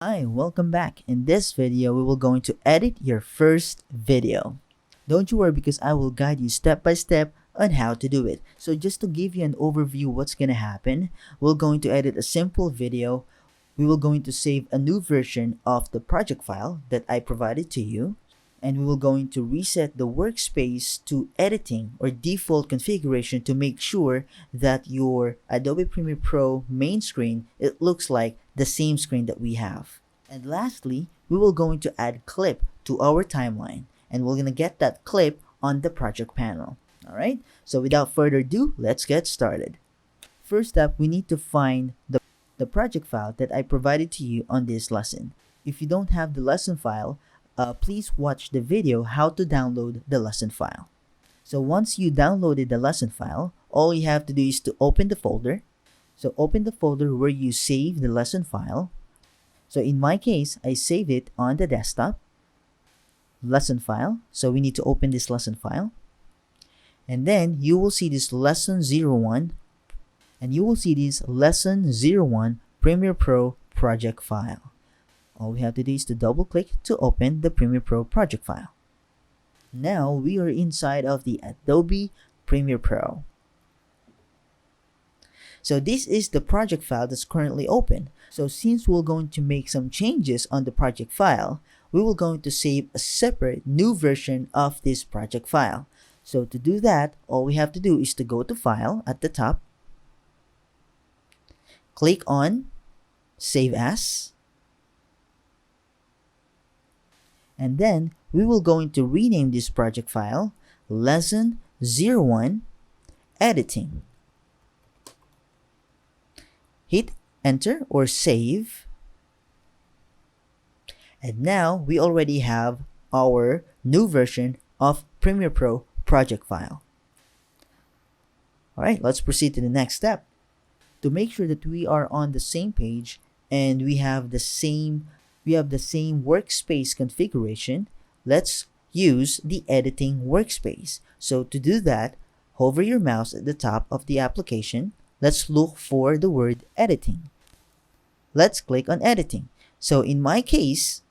Hi, welcome back. In this video, we will going to edit your first video. Don't you worry because I will guide you step by step on how to do it. So just to give you an overview what's going to happen, we're going to edit a simple video. We will going to save a new version of the project file that I provided to you. And we will going to reset the workspace to editing or default configuration to make sure that your Adobe Premiere Pro main screen, it looks like the same screen that we have. And lastly, we will going to add clip to our timeline, and we're going to get that clip on the project panel. Alright, so without further ado, let's get started. First up, we need to find the project file that I provided to you on this lesson. If you don't have the lesson file, please watch the video how to download the lesson file. So once you downloaded the lesson file, all you have to do is to open the folder. So open the folder where you save the lesson file. So in my case, I save it on the desktop. Lesson file. So we need to open this lesson file. And then you will see this lesson 01. And you will see this lesson 01 Premiere Pro project file. All we have to do is to double click to open the Premiere Pro project file. Now we are inside of the Adobe Premiere Pro. So this is the project file that's currently open. So since we're going to make some changes on the project file, we will going to save a separate new version of this project file. So to do that, all we have to do is to go to File at the top, click on Save As, and then we will going to rename this project file Lesson 01 Editing. Hit enter or save. And now we already have our new version of Premiere Pro project file. Alright, let's proceed to the next step. To make sure that we are on the same page and we have the same workspace configuration, let's use the editing workspace. So to do that, hover your mouse at the top of the application. Let's look for the word editing. Let's click on editing. So in my case,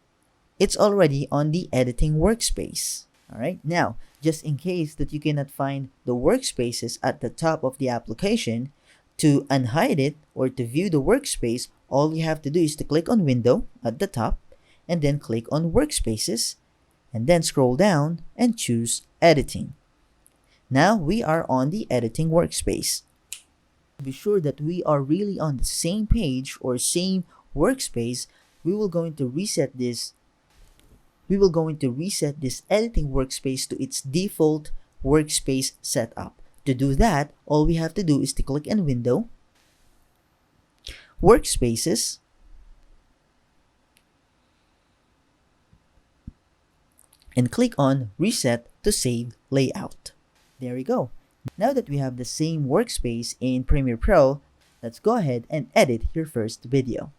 it's already on the editing workspace. Alright, now just in case that you cannot find the workspaces at the top of the application, to unhide it or to view the workspace, all you have to do is to click on Window at the top and then click on Workspaces and then scroll down and choose Editing. Now we are on the editing workspace. To be sure that we are really on the same page or same workspace, we will going to reset this editing workspace to its default workspace setup. To do that, all we have to do is to click on Window, Workspaces, and click on Reset to save layout. There we go. Now that we have the same workspace in Premiere Pro, let's go ahead and edit your first video.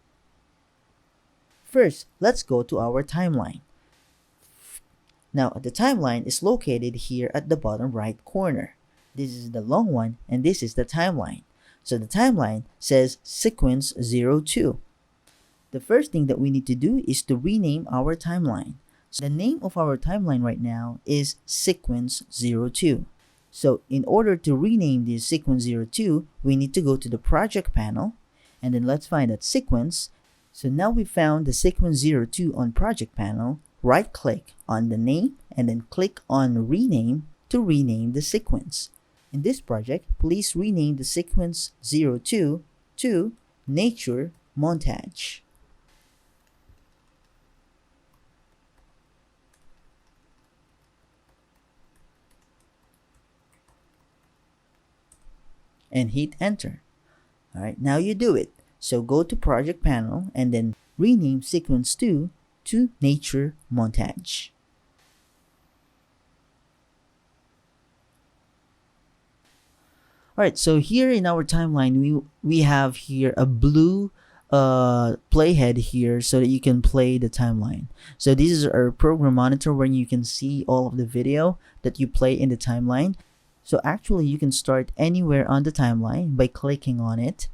First, let's go to our timeline. Now, the timeline is located here at the bottom right corner. This is the long one and this is the timeline. So the timeline says sequence 02. The first thing that we need to do is to rename our timeline. So the name of our timeline right now is sequence 02. So in order to rename this sequence 02, we need to go to the project panel and then let's find that sequence. So now we found the sequence 02 on project panel. Right click on the name and then click on rename to rename the sequence. In this project, please rename the sequence 02 to Nature Montage. And hit enter. Alright, now you do it. So go to project panel and then rename sequence 2 to Nature Montage. Alright, so here in our timeline, we have here a blue playhead here so that you can play the timeline. So this is our program monitor where you can see all of the video that you play in the timeline. So actually you can start anywhere on the timeline by clicking on it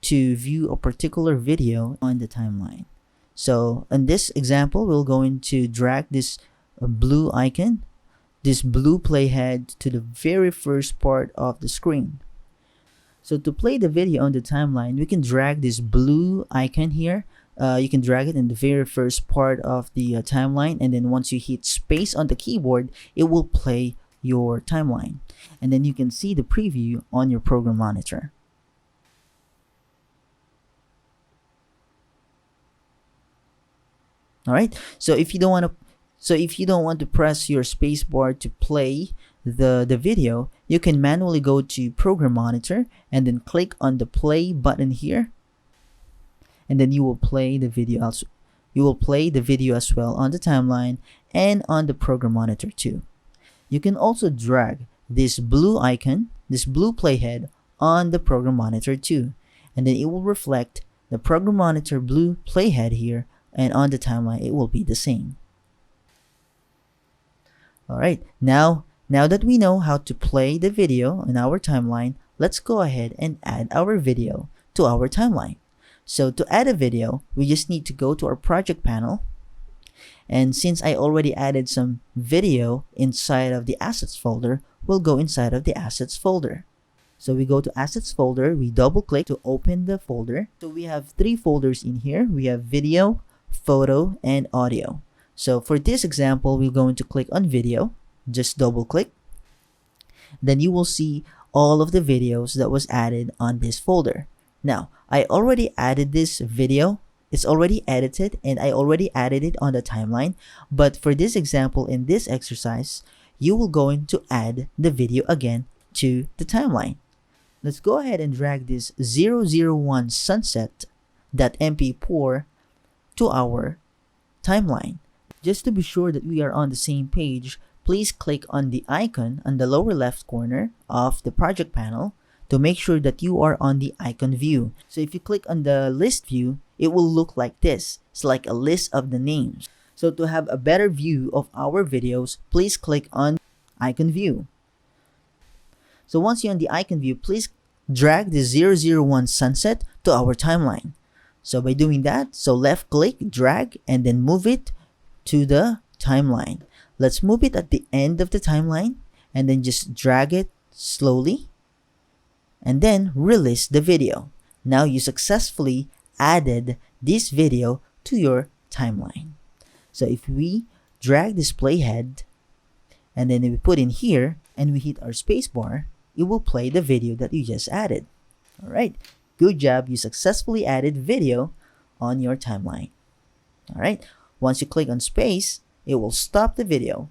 to view a particular video on the timeline. So in this example, we're going to drag this blue icon, this blue playhead, to the very first part of the screen. So to play the video on the timeline, we can drag this blue icon here. You can drag it in the very first part of the timeline, and then once you hit space on the keyboard, it will play your timeline, and then you can see the preview on your program monitor. All right. So if you don't want to press your space bar to play the video, you can manually go to program monitor and then click on the play button here, and then you will play the video also. You will play the video as well on the timeline and on the program monitor too. You can also drag this blue icon, this blue playhead, on the program monitor too, and then it will reflect the program monitor blue playhead here, and on the timeline it will be the same. Alright, now that we know how to play the video in our timeline, let's go ahead and add our video to our timeline. So to add a video, we just need to go to our project panel, and since I already added some video inside of the assets folder, we'll go inside of the assets folder. So we go to assets folder, we double click to open the folder. So we have 3 folders in here. We have video, photo, and audio. So for this example, we're going to click on video, just double click. Then you will see all of the videos that was added on this folder. Now, I already added this video. It's already edited and I already added it on the timeline. But for this example, in this exercise, you will going to add the video again to the timeline. Let's go ahead and drag this 001 sunset.mp4 to our timeline. Just to be sure that we are on the same page, please click on the icon on the lower left corner of the project panel to make sure that you are on the icon view. So if you click on the list view, it will look like this. It's like a list of the names. So to have a better view of our videos, please click on icon view. So once you're on the icon view, please drag the 001 sunset to our timeline. So by doing that, so left click, drag, and then move it to the timeline. Let's move it at the end of the timeline and then just drag it slowly and then release the video. Now you successfully added this video to your timeline. So if we drag this playhead and then we put in here and we hit our space bar, it will play the video that you just added. All right, good job. You successfully added video on your timeline. All right, once you click on space, it will stop the video.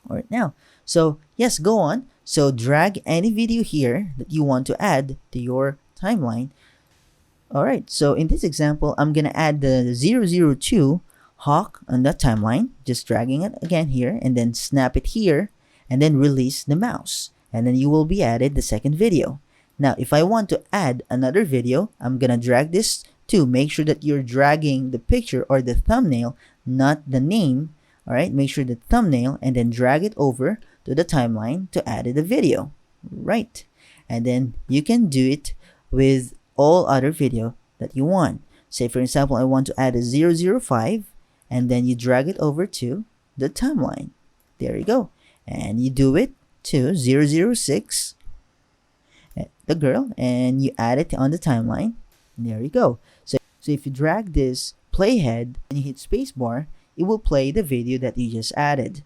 All right, now, so yes, go on. So drag any video here that you want to add to your timeline. All right, so in this example, I'm going to add the 002 hawk on that timeline, just dragging it again here and then snap it here and then release the mouse. And then you will be added the second video. Now, if I want to add another video, I'm going to drag this too. Make sure that you're dragging the picture or the thumbnail, not the name. All right, make sure the thumbnail and then drag it over to the timeline to add the video. Right. And then you can do it with all other video that you want. Say, for example, I want to add a 005 and then you drag it over to the timeline. There you go. And you do it to 006, the girl, and you add it on the timeline. And there you go. So if you drag this playhead and you hit spacebar, it will play the video that you just added.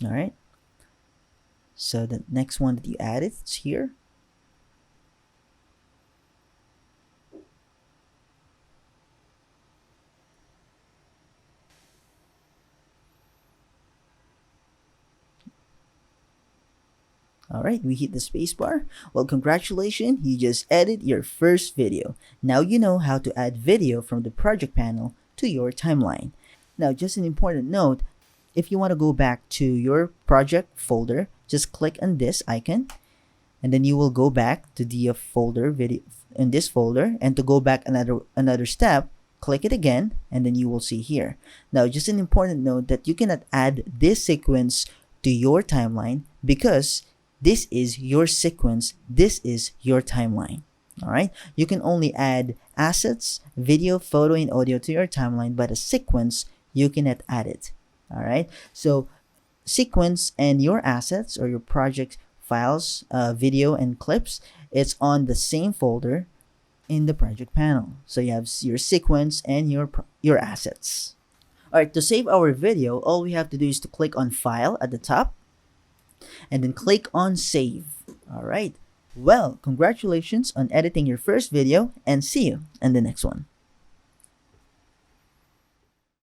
All right. So the next one that you added is here. Alright, we hit the spacebar. Well, congratulations, you just added your first video. Now you know how to add video from the project panel to your timeline. Now, just an important note, if you want to go back to your project folder, just click on this icon and then you will go back to the folder video in this folder, and to go back another step, click it again and then you will see here. Now, just an important note that you cannot add this sequence to your timeline because this is your sequence, this is your timeline. All right, you can only add assets, video, photo, and audio to your timeline, but a sequence you cannot add it. All right, so sequence and your assets or your project files, video and clips, it's on the same folder in the project panel. So you have your sequence and your assets. All right, to save our video, all we have to do is to click on File at the top and then click on Save. All right. Well, congratulations on editing your first video, and see you in the next one.